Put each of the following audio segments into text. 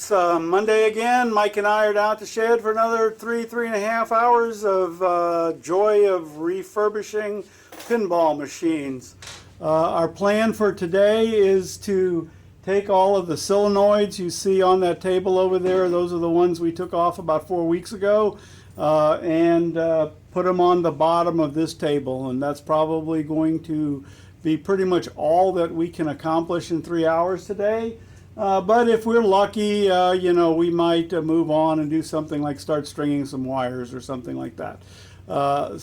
It's Monday again. Mike and I are down at the shed for another 3.5 hours of joy of refurbishing pinball machines. Our plan for today is to take all of the solenoids you see on that table over there. Those are the ones we took off about 4 weeks ago, and put them on the bottom of this table. And that's probably going to be pretty much all that we can accomplish in 3 hours today. But if we're lucky, we might move on and do something like start stringing some wires or something like that. I'm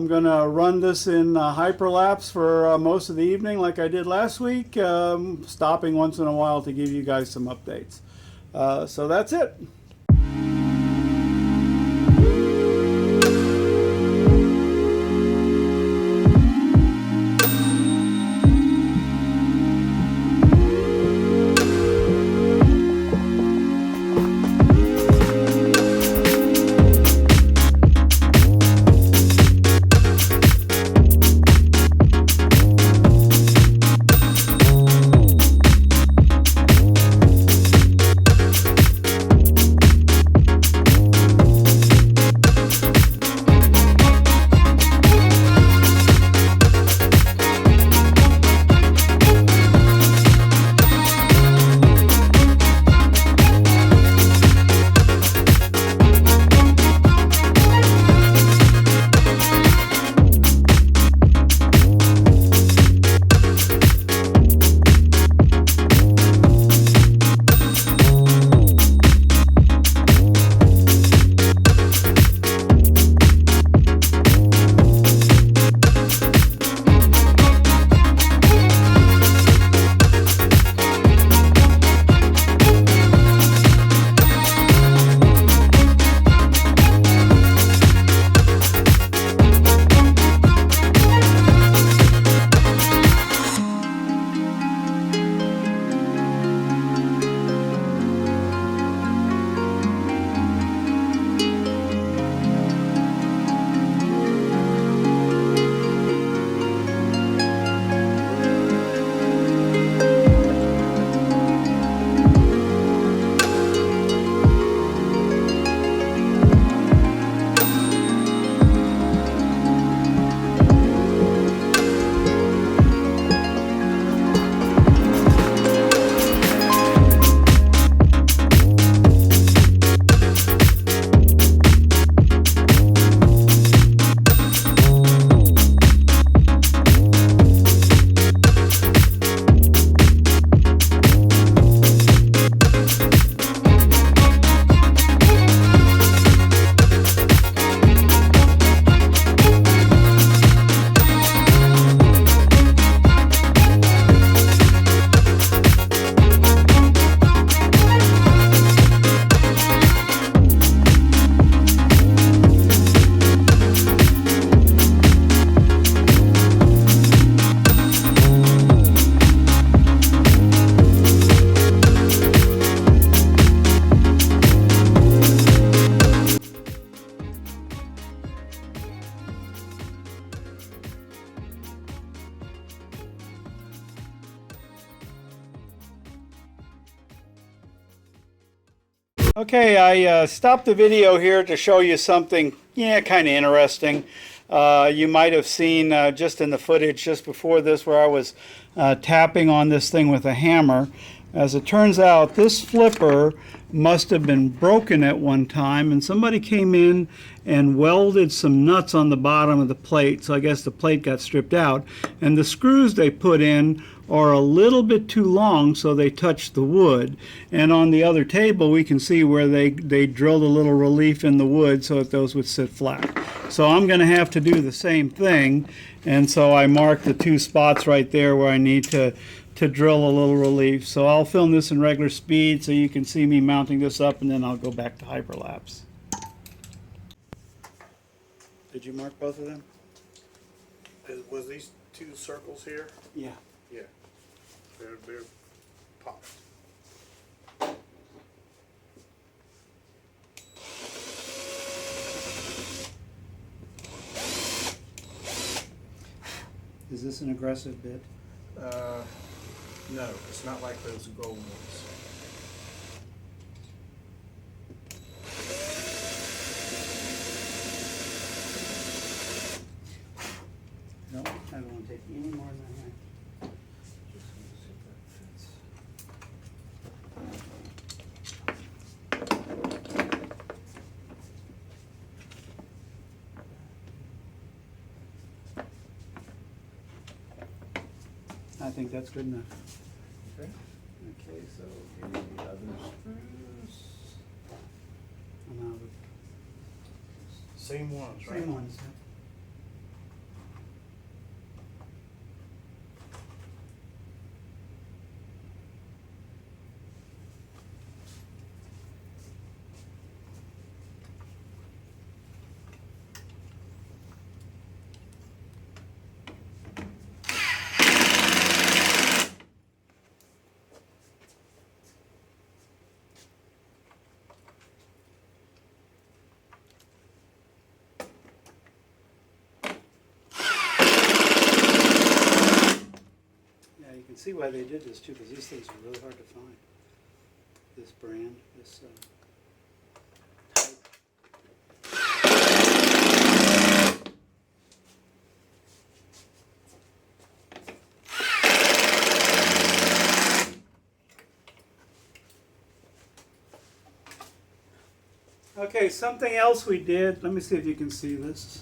going to run this in hyperlapse for most of the evening like I did last week, stopping once in a while to give you guys some updates. So that's it. Okay, I stopped the video here to show you something, kind of interesting. You might have seen just in the footage just before this where I was tapping on this thing with a hammer. As it turns out, this flipper must have been broken at one time, and somebody came in and welded some nuts on the bottom of the plate, so I guess the plate got stripped out, and the screws they put in are a little bit too long, so they touch the wood. And on the other table we can see where they drilled a little relief in the wood so that those would sit flat. So I'm going to have to do the same thing, and so I marked the two spots right there where I need to drill a little relief. So I'll film this in regular speed so you can see me mounting this up, and then I'll go back to hyperlapse. Did you mark both of them? Was these two circles here? Yeah. Yeah. They're popped. Is this an aggressive bit? No, it's not like those gold ones. don't want to take any more than that. Just want to see if that fits. I think that's good enough. Okay. Okay, so Any other screws? I'm out of Same ones, right? same ones. Yeah, you can see why they did this too, because these things are really hard to find. This brand, this type. Okay, something else we did. Let me see if you can see this.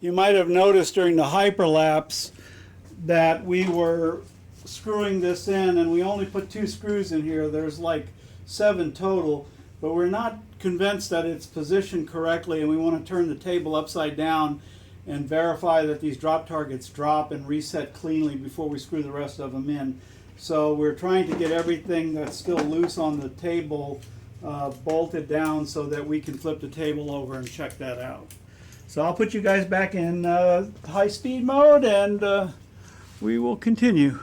You might have noticed during the hyperlapse that we were screwing this in, and we only put 2 screws in here. There's like 7 total, but we're not convinced that it's positioned correctly, and we want to turn the table upside down and verify that these drop targets drop and reset cleanly before we screw the rest of them in. So we're trying to get everything that's still loose on the table bolted down so that we can flip the table over and check that out. So I'll put you guys back in high speed mode, and we will continue.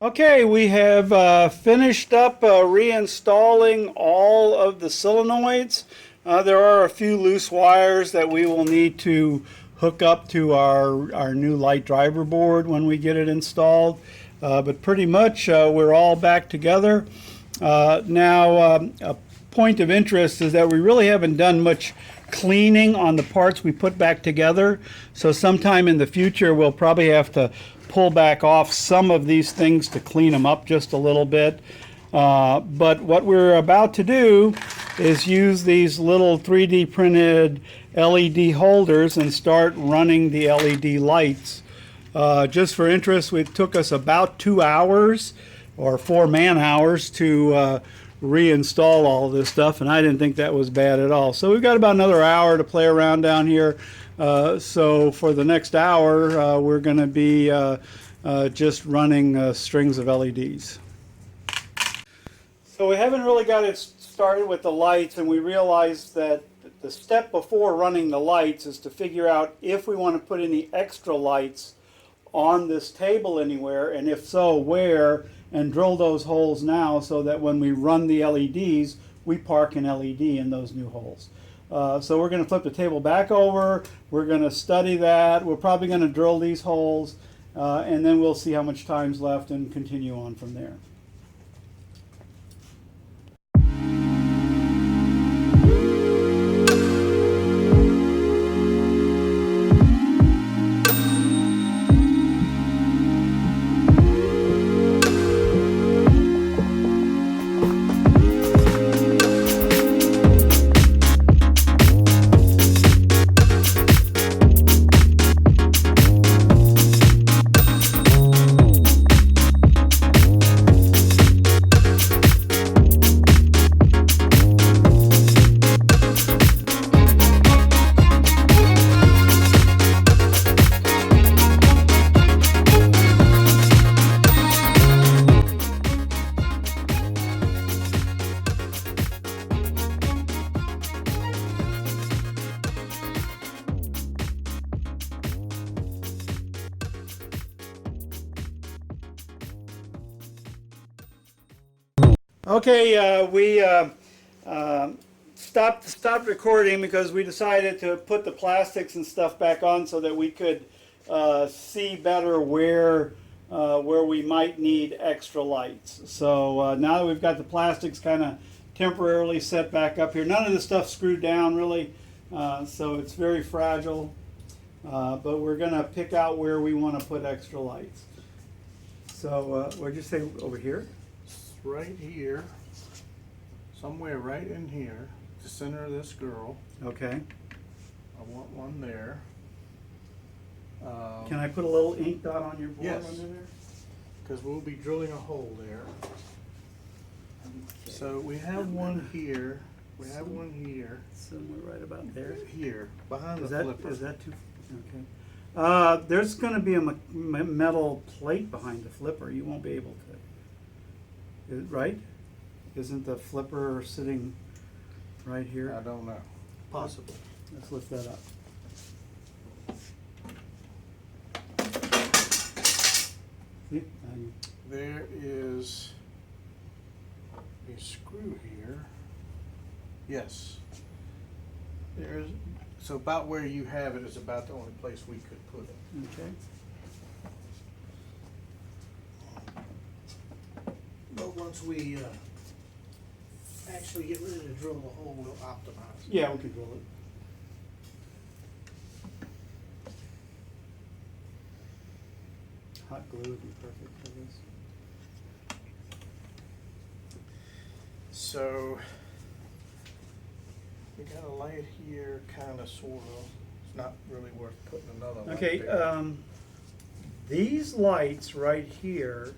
Okay, we have finished up reinstalling all of the solenoids. There are a few loose wires that we will need to hook up to our new light driver board when we get it installed. But pretty much we're all back together. Now, a point of interest is that we really haven't done much cleaning on the parts we put back together. So sometime in the future we'll probably have to pull back off some of these things to clean them up just a little bit. But what we're about to do is use these little 3D printed LED holders and start running the LED lights. Just for interest, it took us about 2 hours or 4 man hours to reinstall all this stuff, and I didn't think that was bad at all. So we've got about another hour to play around down here. So for the next hour, we're going to be just running strings of LEDs. So we haven't really got it started with the lights, and we realized that the step before running the lights is to figure out if we want to put any extra lights on this table anywhere, and if so, where, and drill those holes now so that when we run the LEDs, we park an LED in those new holes. So we're going to flip the table back over, we're going to study that, we're probably going to drill these holes, and then we'll see how much time's left and continue on from there. Okay, we stopped recording because we decided to put the plastics and stuff back on so that we could see better where we might need extra lights. So now that we've got the plastics kind of temporarily set back up here, none of the stuff screwed down really, so it's very fragile. But we're going to pick out where we want to put extra lights. So what'd you say, over here? Right here, somewhere right in here, the center of this girl. Okay. I want one there. Can I put a little ink dot on your board Yes. under there? Because we'll be drilling a hole there. So we have one here. We have one here. Somewhere right about there. Here, behind Is the that, flipper. is that too? Okay. There's going to be a metal plate behind the flipper. You won't be able to. Right? Isn't the flipper sitting right here? I don't know. Possible. Let's lift that up. See? There is a screw here. Yes. There's, so about where you have it is about the only place we could put it. Okay. But once we actually get ready to drill the hole, we'll optimize it. Yeah, we can drill it. Hot glue would be perfect for this. So we got a light here, kind of, sort of. It's not really worth putting another light Okay, there. these lights right here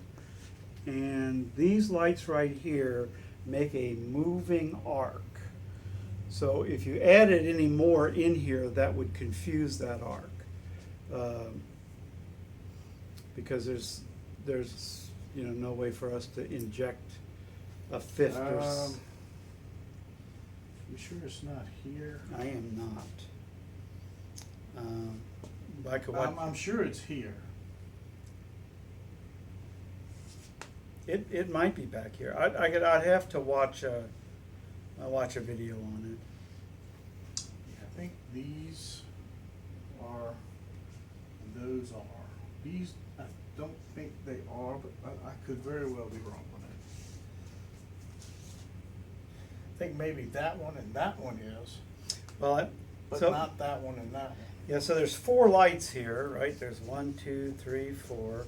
and these lights right here make a moving arc. So if you added any more in here, that would confuse that arc. Because there's no way for us to inject a fifth or You sure it's not here? I am not. I could watch. I'm sure it's here. It might be back here. I'd have to watch a video on it. I think these are, and those are. These, I don't think they are, but I could very well be wrong on it. I think maybe that one and that one is, Well, but so not that one and that one. yeah, so there's 4 lights here, right? There's 1, 2, 3, 4,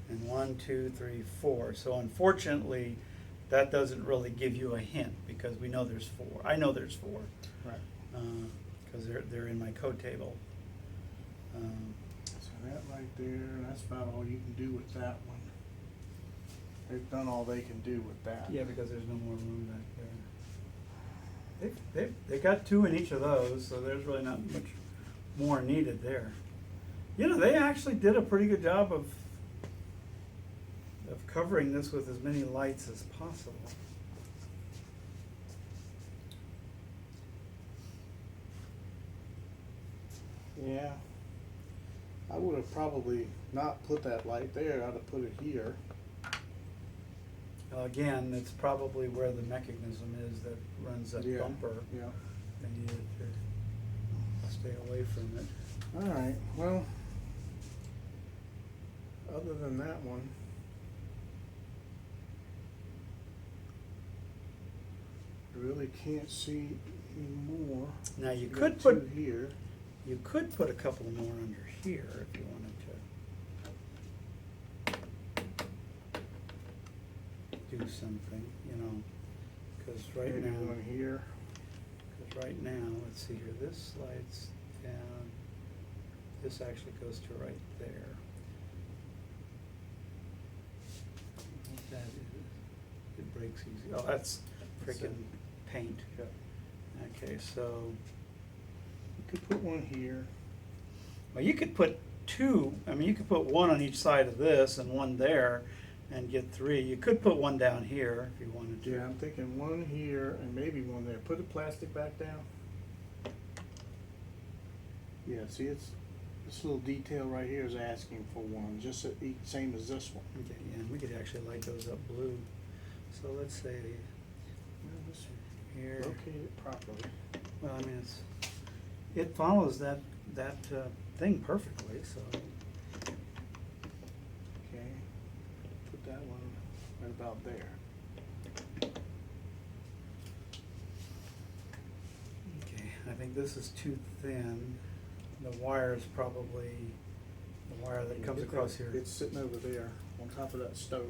and 1, 2, 3, 4. So unfortunately, that doesn't really give you a hint because we know there's 4. I know there's 4 Right. because they're in my code table. So that right there, and that's about all you can do with that one. They've done all they can do with that. Yeah, because there's no more room back there. They got 2 in each of those, so there's really not much more needed there. You know, they actually did a pretty good job of covering this with as many lights as possible. Yeah. I would have probably not put that light there. I'd have put it here. Again, it's probably where the mechanism is that runs that Yeah, bumper. yeah. They needed to stay away from it. All right, well, other than that one, I really can't see any more. Now you Got could 2 put here. you could put a couple more under here if you wanted to do something, you know, because right Maybe now. one here. Because right now, let's see here, this slides down, this actually goes to right there. What that is, it breaks easy, oh, that's That's freaking paint. Yep. Okay, so, You could put one here. well, you could put 2, I mean, you could put 1 on each side of this and 1 there and get 3. You could put 1 down here if you wanted to. Yeah, I'm thinking one here and maybe one there. Put the plastic back down. Yeah, see, it's this little detail right here is asking for one, just same as this one. Okay, and we could actually light those up blue. So let's say here. Locate it properly. Well, I mean, it follows that thing perfectly, so. Okay, put that one right about there. Okay, I think this is too thin. The wire is probably the wire that comes Get across that- here. It's sitting over there on top of that stove.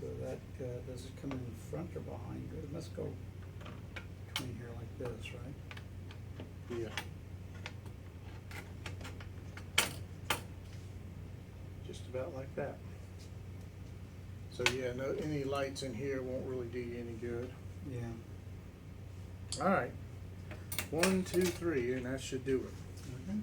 So that, does it come in front or behind? It must go between here like this, right? Yeah. Just about like that. So yeah, no, any lights in here won't really do you any good. Yeah. All right. 1, 2, 3, and that should do it. Okay.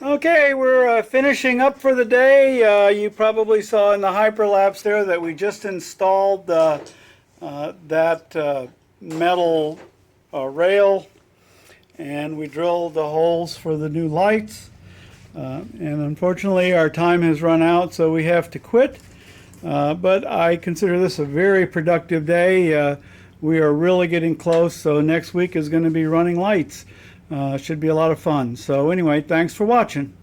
Okay, we're finishing up for the day. You probably saw in the hyperlapse there that we just installed that metal rail, and we drilled the holes for the new lights. And unfortunately our time has run out, so we have to quit. But I consider this a very productive day. We are really getting close, so next week is going to be running lights. Should be a lot of fun. So anyway, thanks for watching.